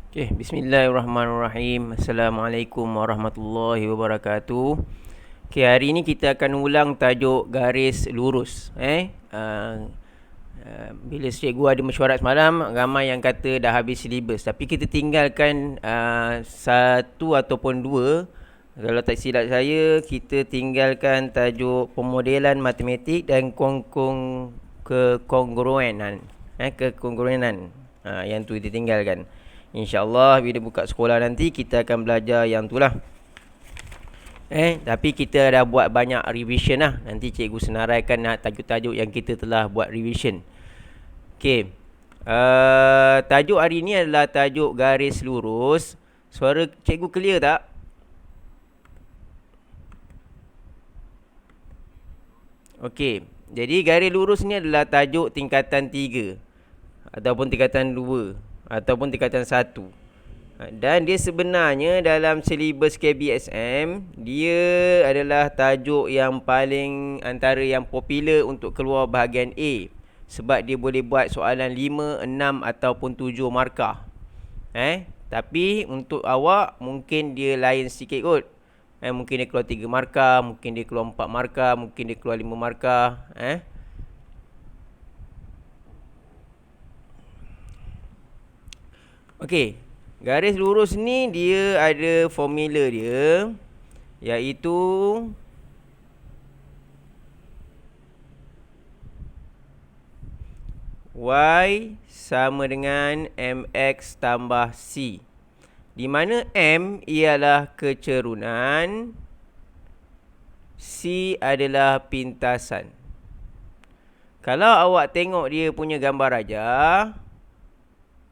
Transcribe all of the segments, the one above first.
Okay, bismillahirrahmanirrahim. Assalamualaikum warahmatullahi wabarakatuh. Okay, hari ini kita akan ulang tajuk garis lurus. Bila cikgu ada mesyuarat semalam, ramai yang kata dah habis silibus. Tapi kita tinggalkan satu ataupun dua. Kalau tak silap saya, kita tinggalkan tajuk pemodelan matematik dan kekongruenan. Kekongruenan. Yang tu kita tinggalkan. InsyaAllah bila buka sekolah nanti kita akan belajar yang tu lah. Tapi kita dah buat banyak revision lah. Nanti cikgu senaraikan tajuk-tajuk yang kita telah buat revision. Okey. Tajuk hari ni adalah tajuk garis lurus. Suara cikgu clear tak? Okey. Jadi garis lurus ni adalah tajuk tingkatan 3 ataupun tingkatan 2 ataupun tingkatan 1. Dan dia sebenarnya dalam silibus KBSM, dia adalah tajuk yang paling antara yang popular untuk keluar bahagian A. Sebab dia boleh buat soalan 5, 6 ataupun 7 markah. Tapi untuk awak mungkin dia lain sikit kot. Mungkin dia keluar 3 markah, mungkin dia keluar 4 markah, mungkin dia keluar 5 markah. Okey. Garis lurus ni dia ada formula dia, iaitu Y sama dengan MX tambah C, di mana M ialah kecerunan, C adalah pintasan. Kalau awak tengok dia punya gambar rajah,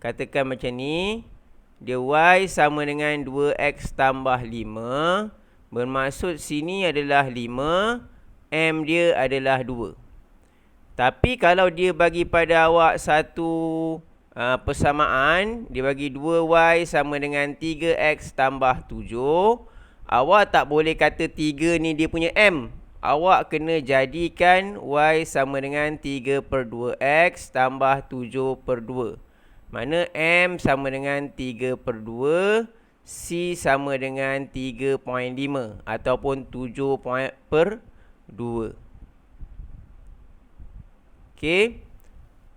katakan macam ni, dia Y sama dengan 2X tambah 5. Bermaksud sini adalah 5. M dia adalah 2. Tapi kalau dia bagi pada awak satu persamaan, dia bagi 2Y sama dengan 3X tambah 7. Awak tak boleh kata 3 ni dia punya M. Awak kena jadikan Y sama dengan 3/2X tambah 7/2. Mana M sama dengan 3/2, C sama dengan 3.5 ataupun 7/2. Okey.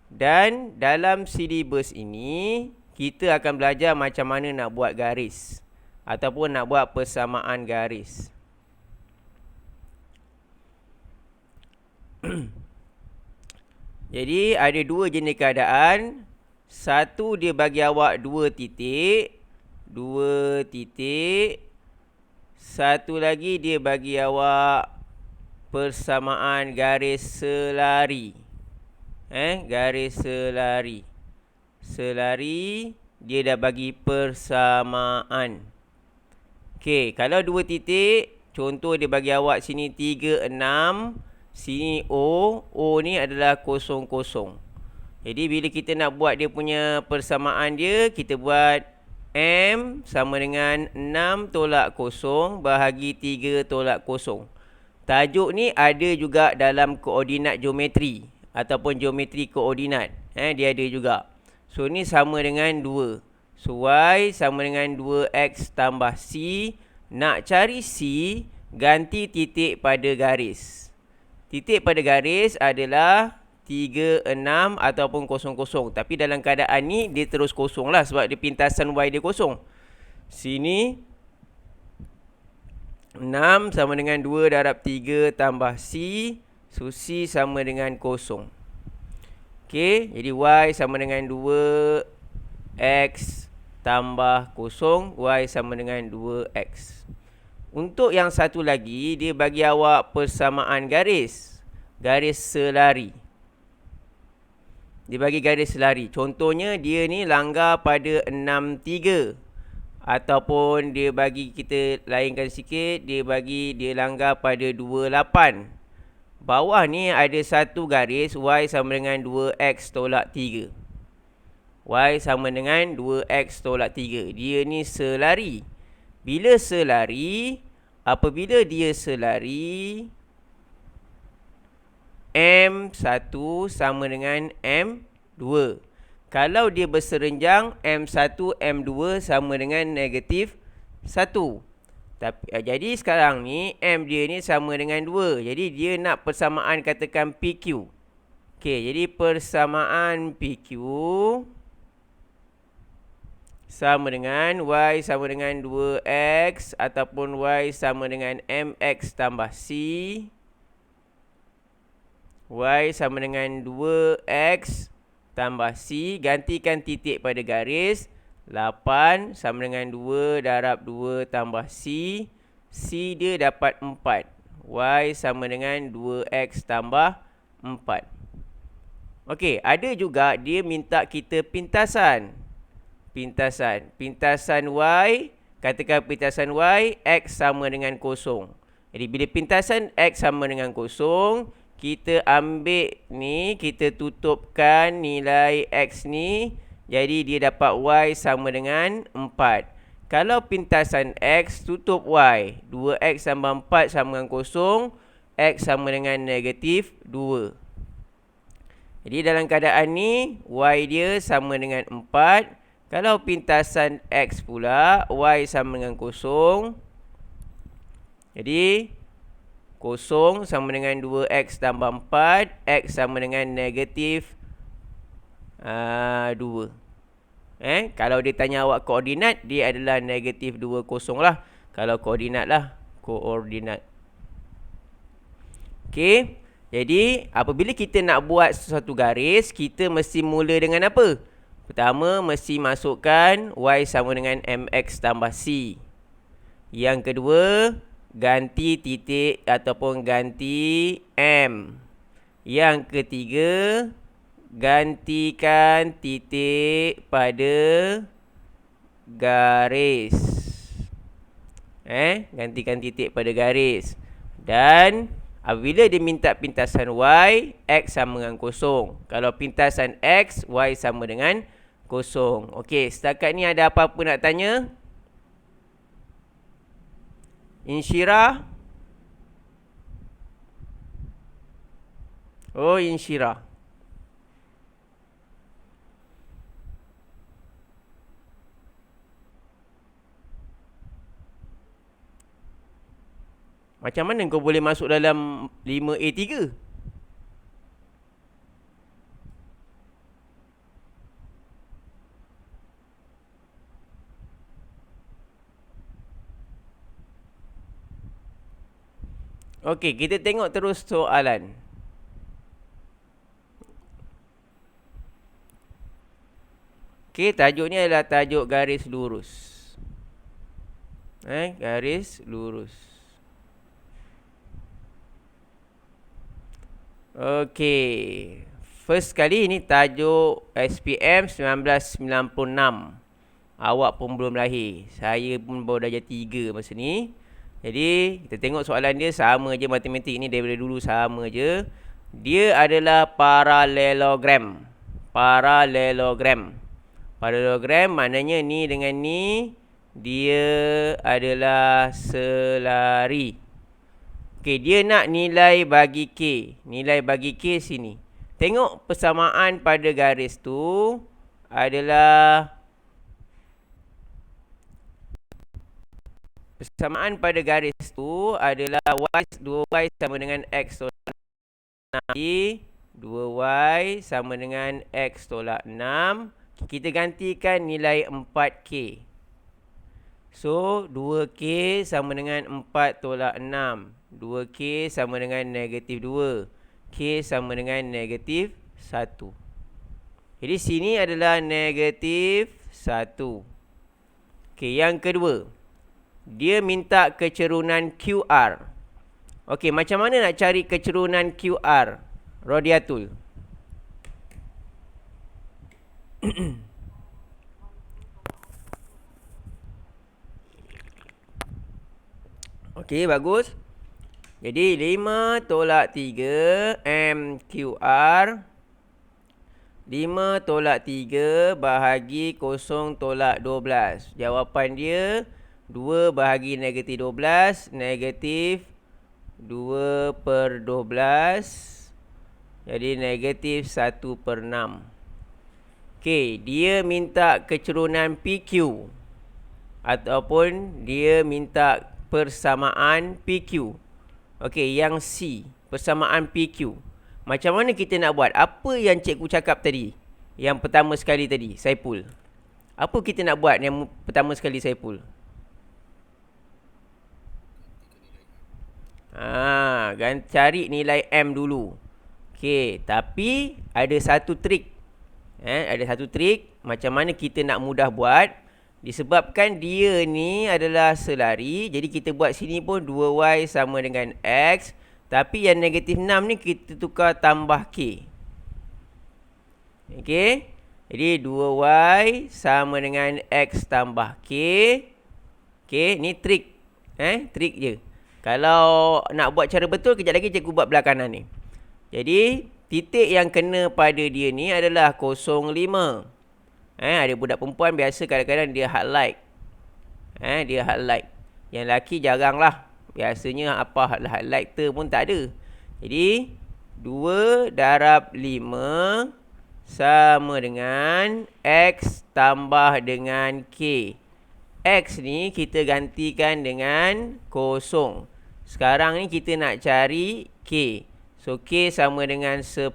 Dan dalam silibus ini, kita akan belajar macam mana nak buat garis ataupun nak buat persamaan garis. Jadi ada dua jenis keadaan. Satu, dia bagi awak 2 titik. 2 titik. Satu lagi dia bagi awak persamaan garis selari. Garis selari. Selari, dia dah bagi persamaan. Okey, kalau 2 titik, contoh dia bagi awak sini 3, 6. Sini O. O ni adalah 0, 0. Jadi bila kita nak buat dia punya persamaan dia, kita buat M sama dengan 6 tolak 0 bahagi 3 tolak 0. Tajuk ni ada juga dalam koordinat geometri ataupun geometri koordinat. Dia ada juga. So ni sama dengan 2. So Y sama dengan 2X tambah C. Nak cari C, ganti titik pada garis. Titik pada garis adalah 3, 6 ataupun 0, 0. Tapi dalam keadaan ni dia terus kosong lah sebab dia pintasan Y dia kosong. Sini 6 sama dengan 2 darab 3 tambah C. So C sama dengan 0. Okey, jadi Y sama dengan 2X tambah 0. Y sama dengan 2X. Untuk yang satu lagi, dia bagi awak persamaan garis. Garis selari. Dia bagi garis selari. Contohnya dia ni langgar pada 6.3. Ataupun dia bagi kita lainkan sikit, dia langgar pada 2.8. Bawah ni ada satu garis Y sama dengan 2X tolak 3. Y sama dengan 2X tolak 3. Dia ni selari. Bila selari, apabila dia selari, M1 sama dengan M2. Kalau dia berserenjang, M1, M2 sama dengan negatif 1. Jadi sekarang ni, M dia ni sama dengan 2. Jadi dia nak persamaan katakan PQ. Okey, jadi persamaan PQ sama dengan Y sama dengan 2X ataupun Y sama dengan MX tambah C. Y sama dengan 2X tambah C, gantikan titik pada garis. 8 sama dengan 2 darab 2 tambah C. C dia dapat 4. Y sama dengan 2X tambah 4. Okey, ada juga dia minta kita pintasan. Pintasan Y, katakan pintasan Y, X sama dengan 0. Jadi bila pintasan X sama dengan 0, kita ambil ni, kita tutupkan nilai X ni. Jadi dia dapat Y sama dengan 4. Kalau pintasan X tutup Y, 2X tambah 4 sama dengan 0. X sama dengan negatif 2. Jadi dalam keadaan ni, Y dia sama dengan 4. Kalau pintasan X pula, Y sama dengan 0. Jadi 0 sama dengan 2X tambah 4. X sama dengan negatif 2. Kalau dia tanya awak koordinat, dia adalah negatif 2, 0 lah. Kalau koordinat lah, koordinat. Okey. Jadi apabila kita nak buat sesuatu garis, kita mesti mula dengan apa? Pertama, mesti masukkan Y sama dengan MX tambah C. Yang kedua, ganti titik ataupun ganti M. Yang ketiga, gantikan titik pada garis. Gantikan titik pada garis. Dan apabila dia minta pintasan Y, X sama dengan 0. Kalau pintasan X, Y sama dengan 0. Okey, setakat ni ada apa-apa nak tanya? Insyirah? Oh, Insyirah. Macam mana kau boleh masuk dalam 5A3? Okey, kita tengok terus soalan. Okey, tajuk ni adalah tajuk garis lurus. Garis lurus. Okey. First kali ni tajuk SPM 1996. Awak pun belum lahir. Saya pun baru darjah 3 masa ni. Jadi, kita tengok soalan dia sama je, matematik ni daripada dulu sama je. Dia adalah paralelogram. Paralelogram. Paralelogram maknanya ni dengan ni, dia adalah selari. Okey, dia nak nilai bagi K. Nilai bagi K sini. Tengok persamaan pada garis tu adalah... Persamaan pada garis tu adalah Y, 2Y sama dengan X tolak 6. 2Y sama dengan X tolak 6. Kita gantikan nilai 4K. So, 2K sama dengan 4 tolak 6. 2K sama dengan negatif 2. K sama dengan negatif 1. Jadi, sini adalah negatif 1. Okey, yang kedua. Dia minta kecerunan QR. Okey, macam mana nak cari kecerunan QR? Rodiatul. Okey, bagus. Jadi 5 tolak 3 MQR. 5 tolak 3 bahagi 0 tolak 12. Jawapan dia 2 bahagi negatif 12. Negatif 2 per 12. Jadi negatif 1 per 6. Okey, dia minta kecerunan PQ ataupun dia minta persamaan PQ. Okey, yang C, persamaan PQ. Macam mana kita nak buat? Apa yang cikgu cakap tadi? Yang pertama sekali tadi, Saipul. Apa kita nak buat yang pertama sekali, Saipul? Cari nilai M dulu. Okey, tapi ada satu trik. Ada satu trik macam mana kita nak mudah buat. Disebabkan dia ni adalah selari, jadi kita buat sini pun 2y sama dengan x. Tapi yang negatif 6 ni kita tukar tambah k. Okey, jadi 2y sama dengan x tambah k. Okey, ni trik. Trik je. Kalau nak buat cara betul, kejap lagi cikgu buat belah kanan ni. Jadi, titik yang kena pada dia ni adalah 05. Ada budak perempuan biasa kadang-kadang dia highlight. Dia highlight. Yang lelaki jarang lah. Biasanya apa highlighter pun tak ada. Jadi, 2 darab 5 sama dengan x tambah dengan k. X ni kita gantikan dengan 0. Sekarang ni kita nak cari k. So, k sama dengan 10.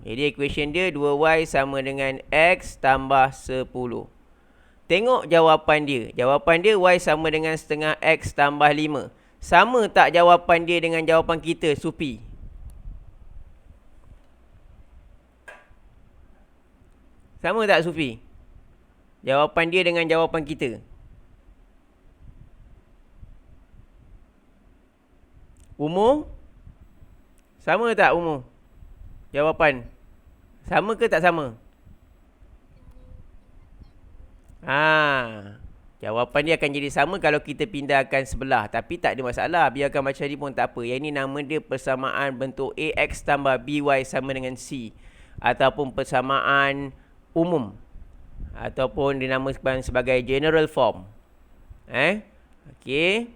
Jadi, equation dia 2y sama dengan x tambah 10. Tengok jawapan dia. Jawapan dia y sama dengan setengah x tambah 5. Sama tak jawapan dia dengan jawapan kita, Supi? Sama tak, Sufi? Jawapan dia dengan jawapan kita. Umur? Sama tak umur? Jawapan. Sama ke tak sama? Jawapan dia akan jadi sama kalau kita pindahkan sebelah. Tapi tak ada masalah. Biarkan macam ni pun tak apa. Yang ni nama dia persamaan bentuk AX tambah BY sama dengan C. Ataupun persamaan umum. Ataupun dinamakan sebagai general form. Okey.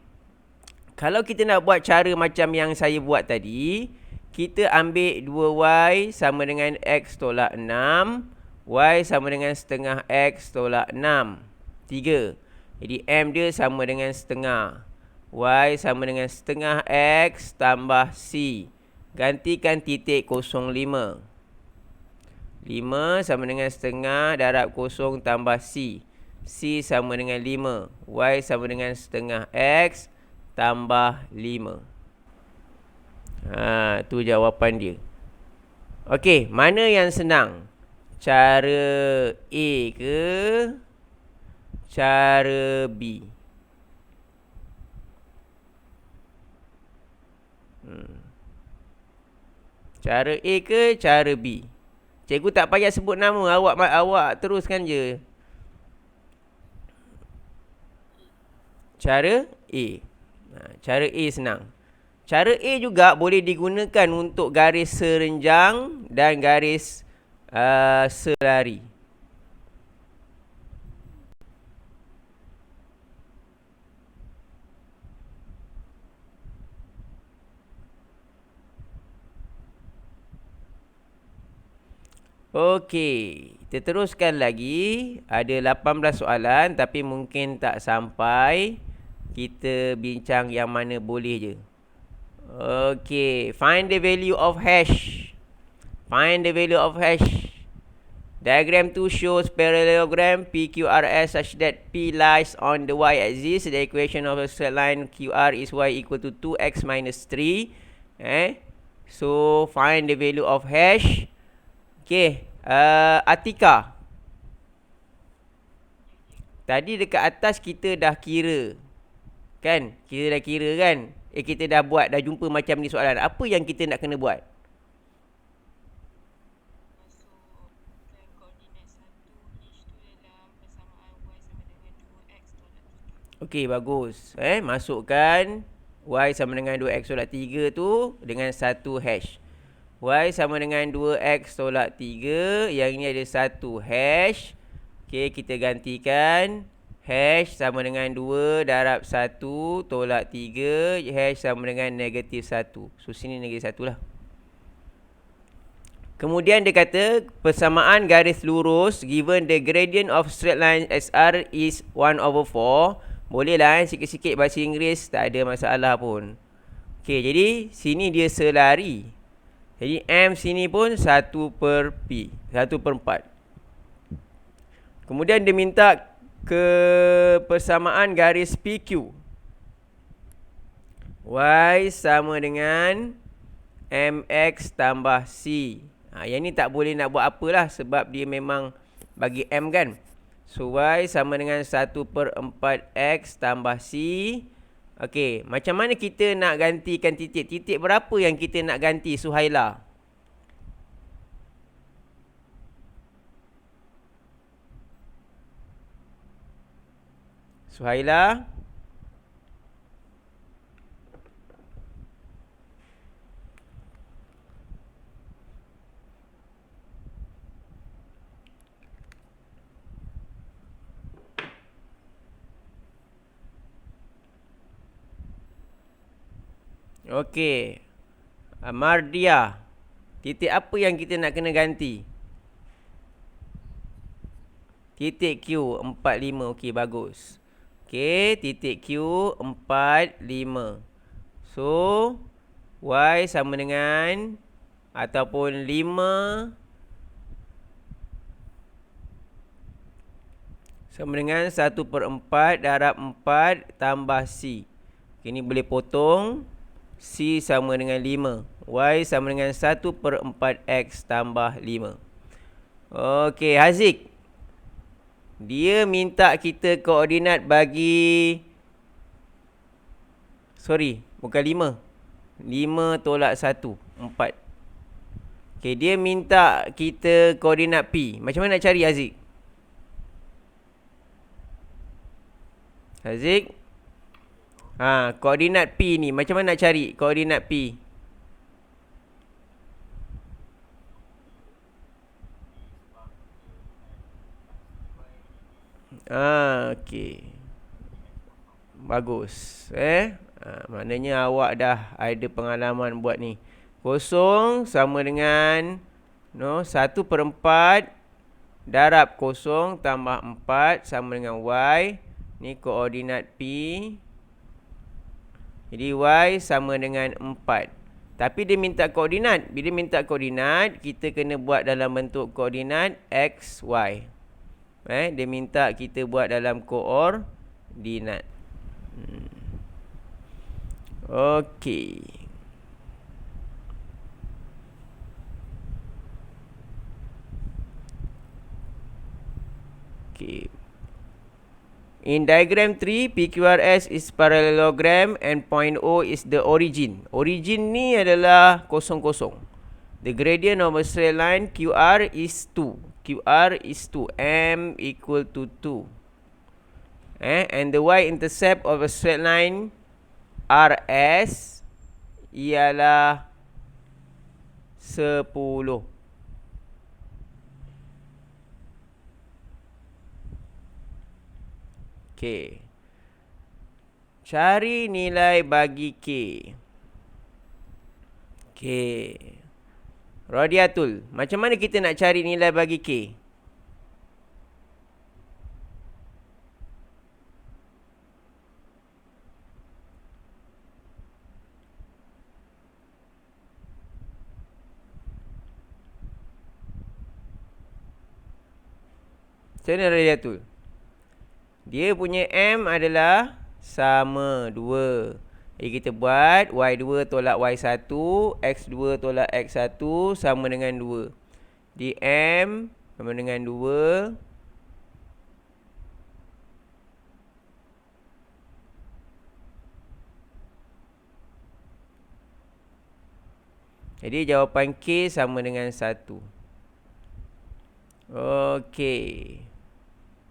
Kalau kita nak buat cara macam yang saya buat tadi, kita ambil 2y sama dengan x tolak 6. Y sama dengan setengah x tolak 6. 3. Jadi M dia sama dengan setengah. Y sama dengan setengah x tambah C. Gantikan titik 05. 5 sama dengan setengah darab 0 tambah C. C sama dengan 5. Y sama dengan setengah x tambah 5. Tu jawapan dia. Okey, mana yang senang? Cara A ke cara B? Cara A ke cara B? Cikgu tak payah sebut nama, awak teruskan je. Cara A. Cara A senang. Cara A juga boleh digunakan untuk garis serenjang dan garis selari. Okey, kita teruskan lagi. Ada 18 soalan tapi mungkin tak sampai. Kita bincang yang mana boleh je. Okey, find the value of hash. Find the value of hash. Diagram 2 shows parallelogram PQRS such that P lies on the y-axis. The equation of a straight line QR is y equal to 2x minus 3. So, find the value of hash. Okey, Atika. Tadi dekat atas kita dah kira. Kan? Kita dah kira kan? Kita dah buat, dah jumpa macam ni soalan. Apa yang kita nak kena buat? Okey, bagus. Masukkan y sama dengan 2x tolak 3 tu dengan satu hash. Y sama dengan 2x tolak 3. Yang ini ada satu hash. Okey, kita gantikan. Hash sama dengan 2 darab 1 tolak 3. Hash sama dengan negatif 1. So, sini negatif 1 lah. Kemudian dia kata persamaan garis lurus given the gradient of straight line SR is 1/4. Boleh lah sikit-sikit bahasa Inggeris, tak ada masalah pun. Okey, jadi sini dia selari. Jadi M sini pun 1/P, 1/4. Kemudian dia minta ke persamaan garis PQ. Y sama dengan MX tambah C. Yang ni tak boleh nak buat apalah sebab dia memang bagi M kan. So Y sama dengan 1/4X tambah C. Okey, macam mana kita nak gantikan titik? Titik berapa yang kita nak ganti, Suhaila? Suhaila? Okey. Mardia. Titik apa yang kita nak kena ganti? Titik Q 45. Okey, bagus. Okey, titik Q 45. So, Y sama dengan ataupun 5 sama dengan 1/4 darab 4 tambah C. Okay, ini boleh potong. C sama dengan 5. Y sama dengan 1/4X tambah 5. Okey, Haziq. Dia minta kita koordinat bagi... Sorry, bukan 5. 5 tolak 1, 4. Okey, dia minta kita koordinat P. Macam mana nak cari, Haziq? Haziq? Koordinat P ni. Macam mana nak cari koordinat P? Okey. Bagus. Maknanya awak dah ada pengalaman buat ni. 0 sama dengan 1/4 darab 0 tambah 4 sama dengan Y. Ni koordinat P. Jadi Y sama dengan 4. Tapi dia minta koordinat. Bila minta koordinat, kita kena buat dalam bentuk koordinat X, Y. Dia minta kita buat dalam koordinat. Okey. Okey. In diagram 3, PQRS is parallelogram and point O is the origin. Origin ni adalah 0, 0. The gradient of a straight line QR is 2. QR is 2. M equal to 2. And the y-intercept of a straight line RS ialah 10. Okey. Cari nilai bagi K. Okey. Radiatul, macam mana kita nak cari nilai bagi K? Macam mana Radiatul? Dia punya M adalah sama 2. Jadi kita buat Y2 tolak Y1, X2 tolak X1 sama dengan 2. Di M sama dengan 2. Jadi jawapan K sama dengan 1. Okey.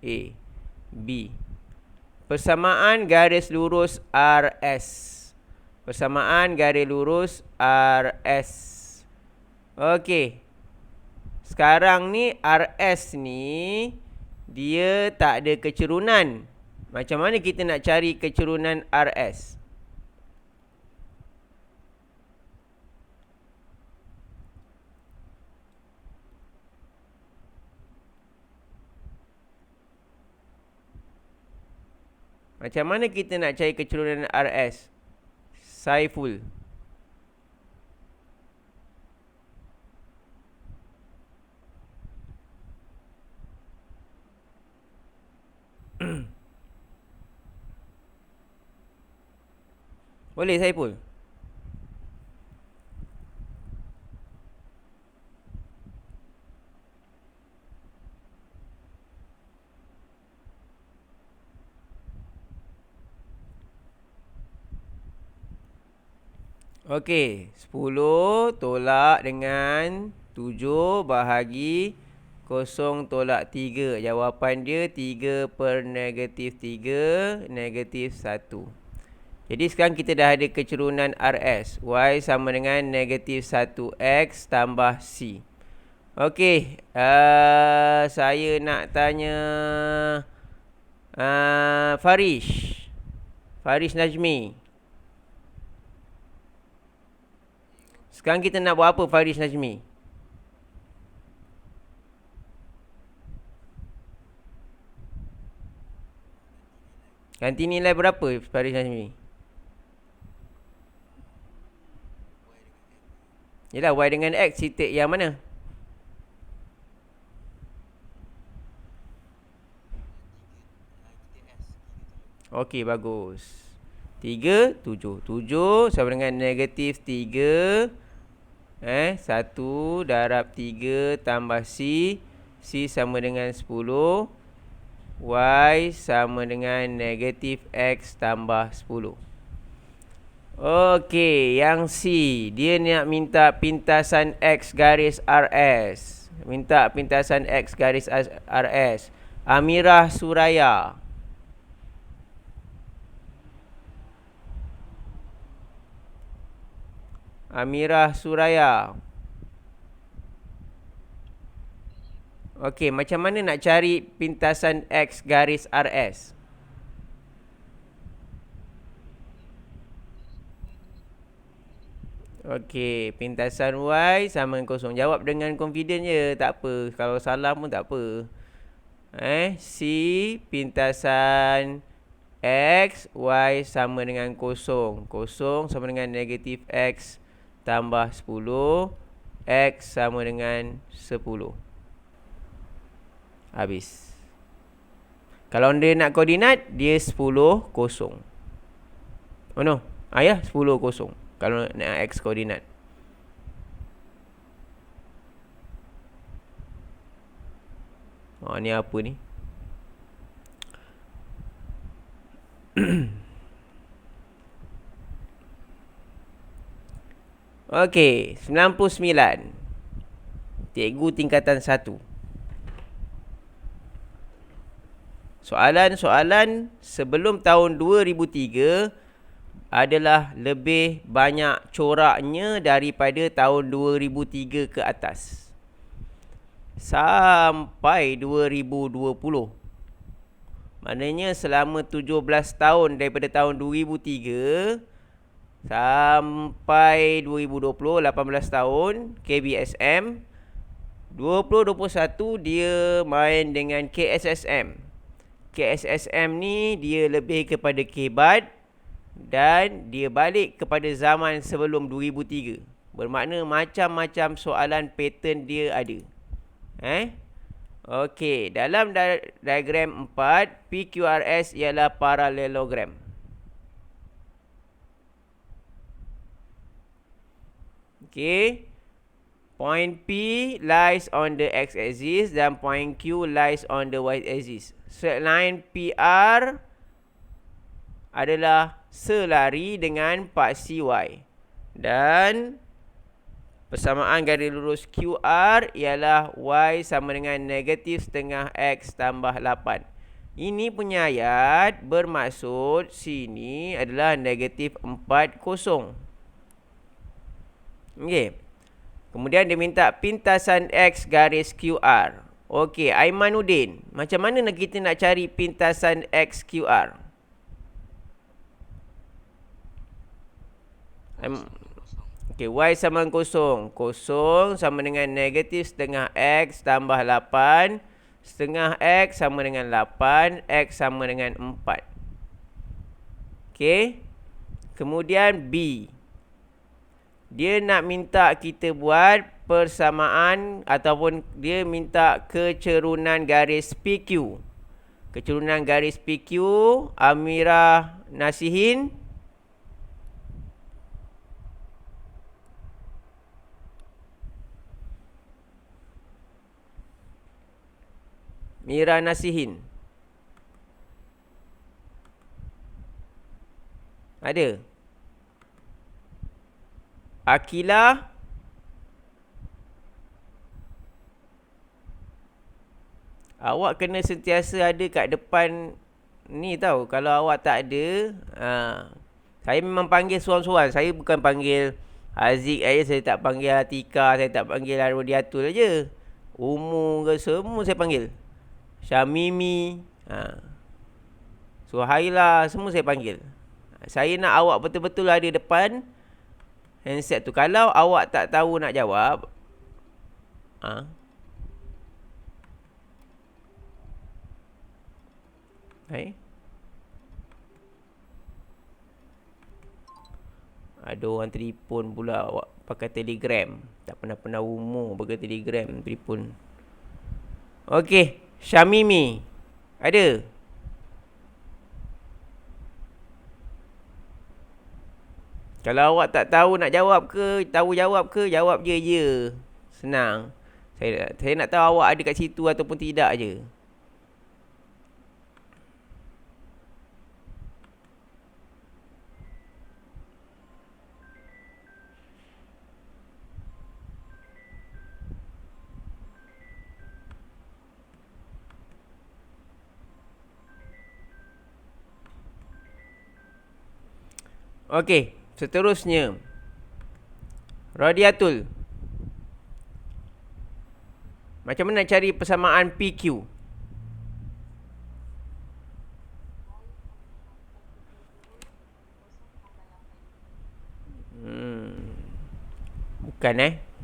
A. B. Persamaan garis lurus RS. Persamaan garis lurus RS. Okey. Sekarang ni RS ni dia tak ada kecerunan. Macam mana kita nak cari kecerunan RS? Macam mana kita nak cari kecerunan RS? Saiful. Boleh Saiful? Okey, 10 tolak dengan 7 bahagi 0 tolak 3. Jawapan dia 3 per negatif 3, negatif 1. Jadi sekarang kita dah ada kecerunan RS. Y sama dengan negatif 1X tambah C. Okey, saya nak tanya Farish. Farish Najmi. Sekarang kita nak buat apa Farish Najmi? Ganti nilai berapa Farish Najmi? Yelah, Y dengan X titik yang mana? Okey, bagus. 3, 7. 7 sama dengan negatif 3. 1 darab 3 tambah C. C sama dengan 10. Y sama dengan negatif X tambah 10. Okey, yang C. Dia nak minta pintasan X garis RS. Minta pintasan X garis RS. Amirah Suraya. Amirah Suraya. Okey, macam mana nak cari pintasan X garis RS? Okey, pintasan Y sama dengan kosong. Jawab dengan confident je, tak apa. Kalau salah pun tak apa. C, pintasan X, Y sama dengan kosong. Kosong sama dengan negatif X tambah 10. X sama dengan 10. Habis. Kalau dia nak koordinat, dia 10, kosong. Oh no. Ya, 10, kosong. Kalau nak X koordinat. Ni apa ni? Okey, 99. Cikgu tingkatan 1. Soalan-soalan sebelum tahun 2003 adalah lebih banyak coraknya daripada tahun 2003 ke atas. Sampai 2020. Maknanya selama 17 tahun daripada tahun 2003 sampai 2020, 18 tahun KBSM. 2021 dia main dengan KSSM. KSSM ni dia lebih kepada kebat dan dia balik kepada zaman sebelum 2003. Bermakna macam-macam soalan pattern dia ada. Okey, dalam diagram 4, PQRS ialah parallelogram. Okey. Point P lies on the x-axis dan point Q lies on the y-axis. Straight line PR adalah selari dengan paksi Y. Dan persamaan garis lurus QR ialah Y sama dengan negatif setengah X tambah 8. Ini punya ayat bermaksud sini adalah negatif 4, kosong. Okey. Kemudian dia minta pintasan X garis QR. Okey, Aimanuddin. Macam mana kita nak cari pintasan X QR? Okey, Y sama dengan kosong. Kosong sama dengan negatif setengah X tambah 8. Setengah X sama dengan 8. X sama dengan 4. Okey. Kemudian B. Dia nak minta kita buat persamaan ataupun dia minta kecerunan garis PQ. Kecerunan garis PQ Amirah Nasihin. Mira Nasihin. Ada? Akilah. Awak kena sentiasa ada kat depan ni tau. Kalau awak tak ada, saya memang panggil seorang-seorang. Saya bukan panggil Aziz aja, saya tak panggil Atika, saya tak panggil Arwadiatul aja. Umur ke semua saya panggil. Syamimi, Suhaila, semua saya panggil. Saya nak awak betul-betul ada depan handset tu. Kalau awak tak tahu nak jawab, ada orang telefon pula awak pakai Telegram. Tak pernah umur pakai Telegram telefon. Okey, Syamimi. Ada? Kalau awak tak tahu nak jawab ke, tahu jawab ke, jawab je ya. Senang. Saya nak tahu awak ada kat situ ataupun tidak je. Okey, seterusnya. Radiatul. Macam mana nak cari persamaan PQ? Bukan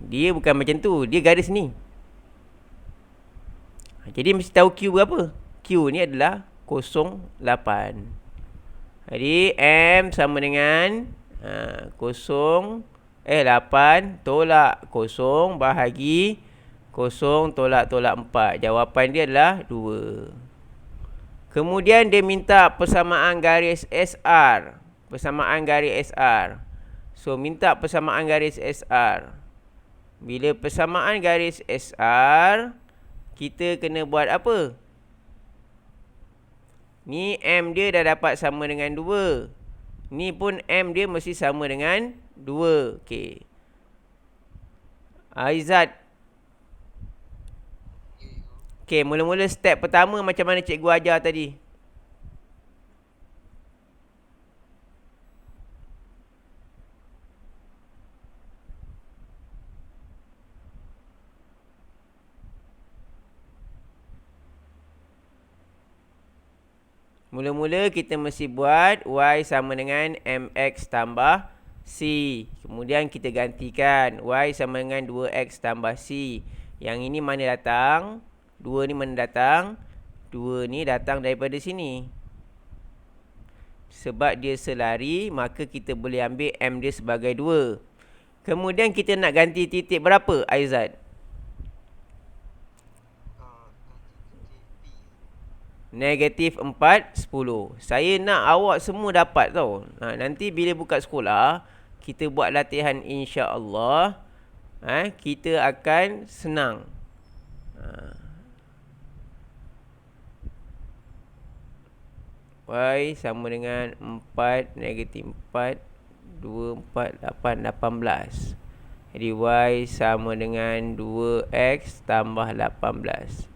Dia bukan macam tu. Dia garis ni. Jadi mesti tahu Q berapa. Q ni adalah 08. Jadi M sama dengan 8 tolak 0 bahagi 0 tolak 4. Jawapan dia adalah 2. Kemudian dia minta persamaan garis SR. Persamaan garis SR. So minta persamaan garis SR. Bila persamaan garis SR, kita kena buat apa? Ni M dia dah dapat sama dengan 2. Ni pun M dia mesti sama dengan 2. Okey. Aizat. Okey, mula-mula step pertama macam mana cikgu ajar tadi? Mula-mula kita mesti buat Y sama dengan MX tambah C. Kemudian kita gantikan Y sama dengan 2X tambah C. Yang ini mana datang? 2 ni mana datang? 2 ni datang daripada sini. Sebab dia selari, maka kita boleh ambil M dia sebagai 2. Kemudian kita nak ganti titik berapa, Aizat? Negatif 4, 10. Saya nak awak semua dapat tau. Nanti bila buka sekolah, kita buat latihan insya-Allah. Kita akan senang. Y sama dengan 4, negatif 4, 2, 4, 8, 18. Jadi Y sama dengan 2X tambah 18.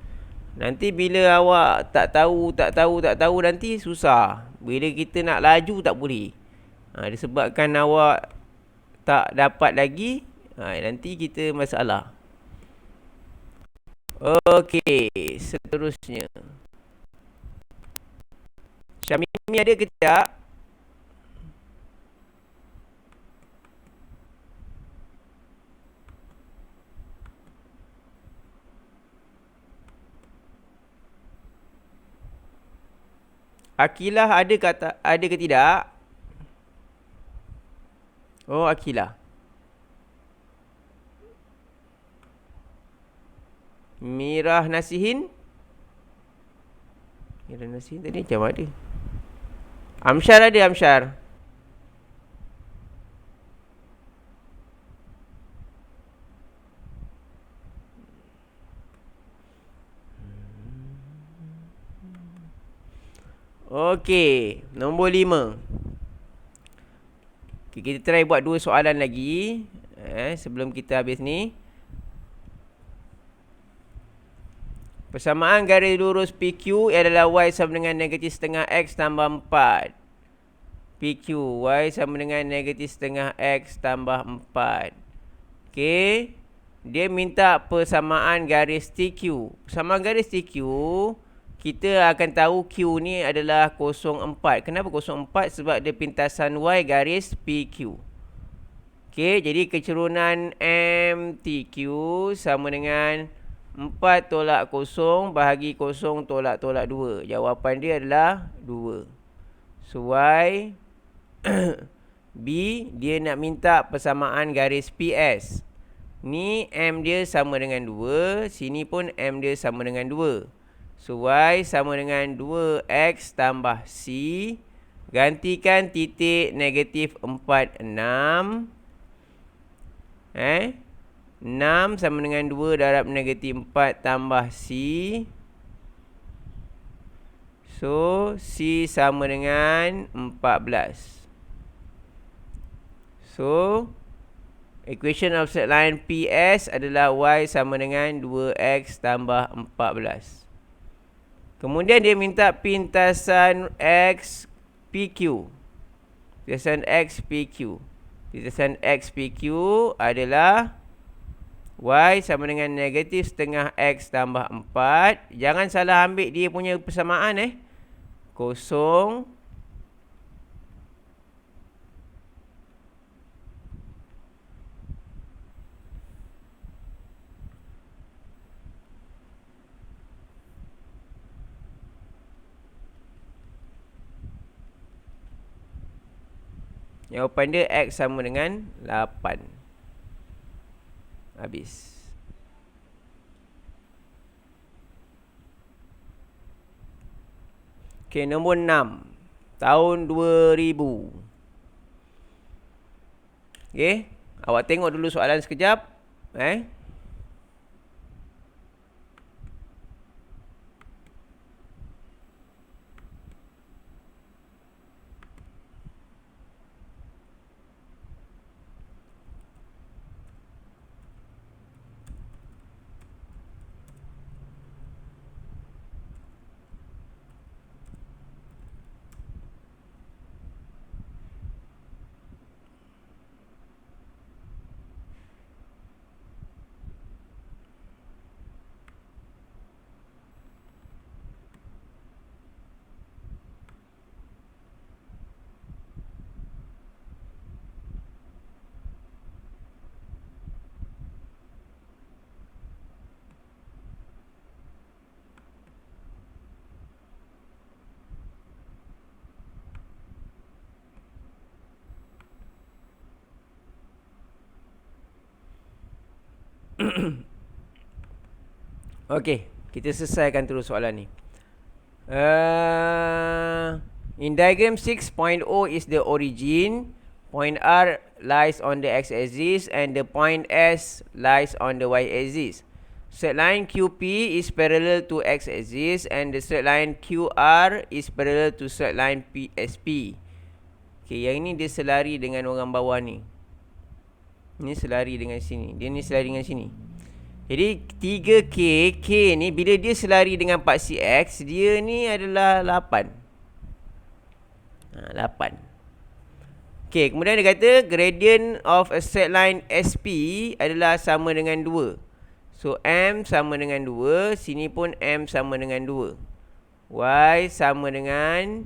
Nanti bila awak tak tahu nanti susah. Bila kita nak laju tak boleh. Disebabkan awak tak dapat lagi, nanti kita masalah. Okey, seterusnya. Syamimi ada ke tidak? Akilah ada ke tidak? Oh, Akilah. Mirah Nasihin. Mirah Nasihin tadi macam ada. Amsyar ada, Amsyar. Okey, nombor 5. Okay, kita try buat 2 soalan lagi sebelum kita habis ni. Persamaan garis lurus PQ adalah Y sama dengan negatif setengah X tambah 4. PQ, Y sama dengan negatif setengah X tambah 4. Okey. Dia minta persamaan garis TQ. Persamaan garis TQ, kita akan tahu Q ni adalah 0,4. Kenapa 0,4? Sebab dia pintasan Y garis PQ. Okey, jadi kecerunan MTQ sama dengan 4 tolak 0 bahagi 0 tolak 2. Jawapan dia adalah 2. So Y B, dia nak minta persamaan garis PS. Ni M dia sama dengan 2. Sini pun M dia sama dengan 2. So Y sama dengan 2X tambah C. Gantikan titik negatif 4, 6. 6 sama dengan 2 darab negatif 4 tambah C. So C sama dengan 14. So equation of straight line PS adalah Y sama dengan 2X tambah 14. Kemudian dia minta pintasan X PQ. Pintasan X PQ. Pintasan X PQ adalah Y sama dengan negatif setengah X tambah 4. Jangan salah ambil dia punya persamaan 0. Jawapan dia X sama dengan 8. Habis. Okey, nombor 6. Tahun 2000. Okey, awak tengok dulu soalan sekejap. Okey, kita selesaikan terus soalan ni. In diagram 6, point O is the origin, point R lies on the x-axis, and the point S lies on the y-axis. Straight line QP is parallel to x-axis, and the straight line QR is parallel to straight line PSP. Okay, yang ini dia selari dengan orang bawah ni. Ini selari dengan sini. Dia ni selari dengan sini. Jadi 3K, K ni bila dia selari dengan paksi X, dia ni adalah 8. 8. Okay, kemudian dia kata gradient of a straight line SP adalah sama dengan 2. So M sama dengan 2, sini pun M sama dengan 2. Y sama dengan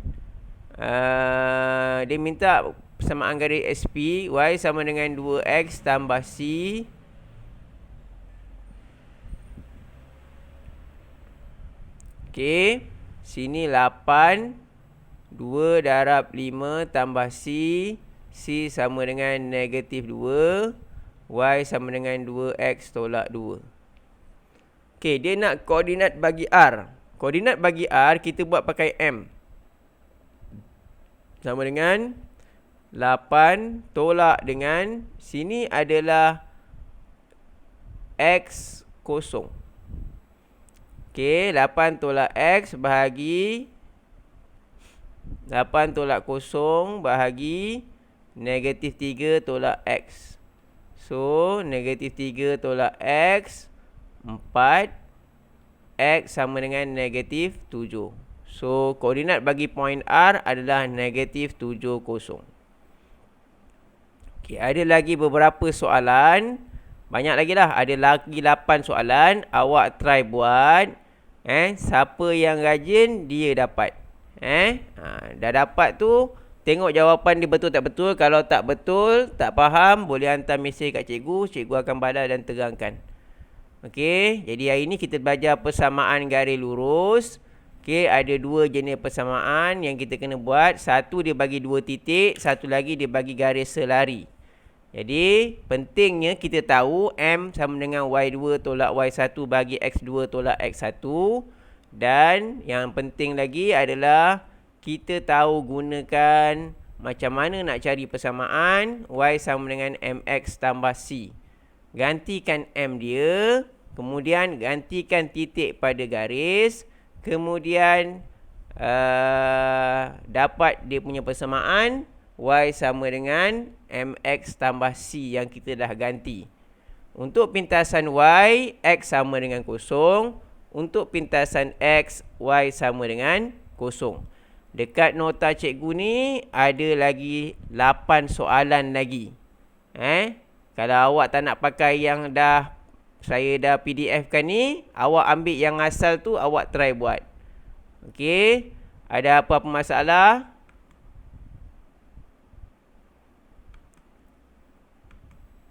dia minta persamaan garis SP. Y sama dengan 2X tambah C. Okey, sini 8. 2 darab 5 tambah C. C sama dengan negatif 2. Y sama dengan 2X tolak 2. Okey, dia nak koordinat bagi R. Koordinat bagi R kita buat pakai M. Sama dengan 8 tolak dengan sini adalah X kosong. Okey, 8 tolak X bahagi 8 tolak kosong bahagi negatif 3 tolak X. So, negatif 3 tolak X 4. X sama dengan negatif 7. So, koordinat bagi point R adalah negatif 7, 0. Okay, ada lagi beberapa soalan. Banyak lagi lah. Ada lagi 8 soalan. Awak try buat. Siapa yang rajin, dia dapat. Dah dapat tu, tengok jawapan dia betul tak betul. Kalau tak betul, tak faham, boleh hantar mesej kat cikgu. Cikgu akan balas dan terangkan. Okey, jadi hari ni kita belajar persamaan garis lurus. Okey, ada 2 jenis persamaan yang kita kena buat. Satu dia bagi 2 titik, satu lagi dia bagi garis selari. Jadi, pentingnya kita tahu M sama dengan Y2 tolak Y1 bagi X2 tolak X1. Dan yang penting lagi adalah kita tahu gunakan macam mana nak cari persamaan Y sama dengan MX tambah C. Gantikan M dia, kemudian gantikan titik pada garis, kemudian dapat dia punya persamaan Y sama dengan MX tambah C yang kita dah ganti. Untuk pintasan Y, X sama dengan 0. Untuk pintasan X, Y sama dengan 0. Dekat nota cikgu ni ada lagi 8 soalan lagi. Kalau awak tak nak pakai yang saya dah PDF kan ni, awak ambil yang asal tu, awak try buat. Okey, ada apa-apa masalah?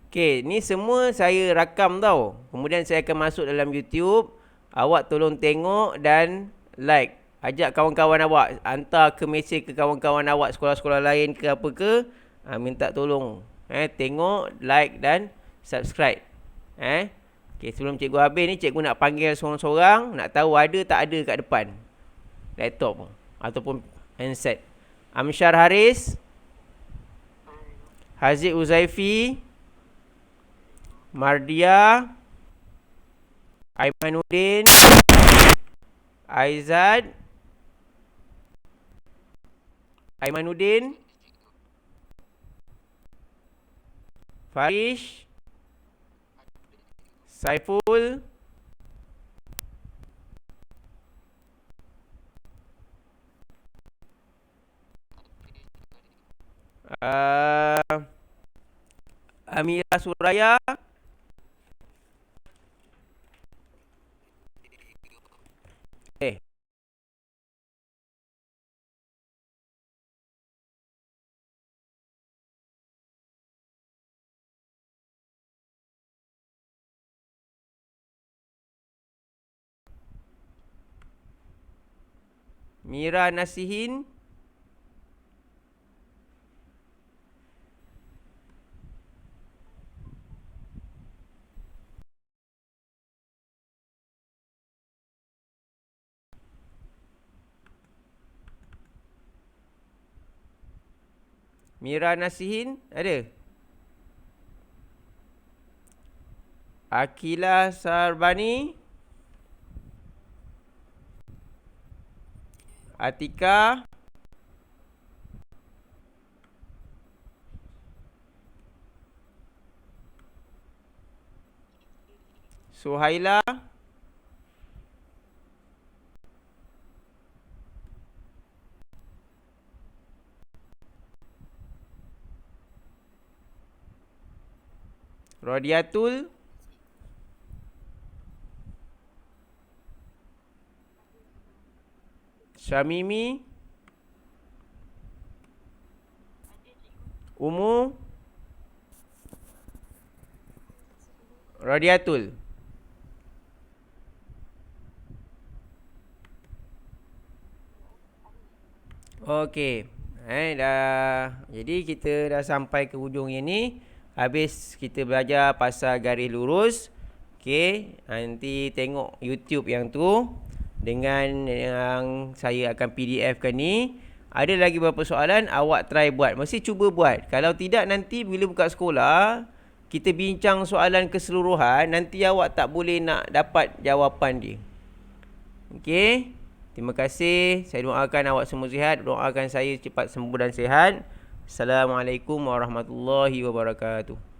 Okey, ni semua saya rakam tau. Kemudian saya akan masuk dalam YouTube. Awak tolong tengok dan like. Ajak kawan-kawan awak, hantar ke mesej ke kawan-kawan awak sekolah-sekolah lain ke apa ke. Minta tolong. Tengok, like dan subscribe. Okay, sebelum cikgu habis ni, cikgu nak panggil seorang-seorang, nak tahu ada tak ada kat depan laptop ataupun handset. Amsyar Haris, Haziq Uzaifi, Mardia, Aimanuddin, Aizad, Aimanuddin, Farish, Saiful, Amira Suraya, Mira Nasihin, Mira Nasihin ada? Akila Sarbani, Atika, Suhaila, Rodiatul, Syamimi, Umu, Rodiatul. Okey. Dah. Jadi kita dah sampai ke hujung ini. Habis kita belajar pasal garis lurus. Okey, nanti tengok YouTube yang tu dengan yang saya akan PDF-kan ni. Ada lagi beberapa soalan, awak try buat. Mesti cuba buat. Kalau tidak, nanti bila buka sekolah, kita bincang soalan keseluruhan, nanti awak tak boleh nak dapat jawapan dia. Okey. Terima kasih. Saya doakan awak semua sihat. Doakan saya cepat sembuh dan sihat. Assalamualaikum warahmatullahi wabarakatuh.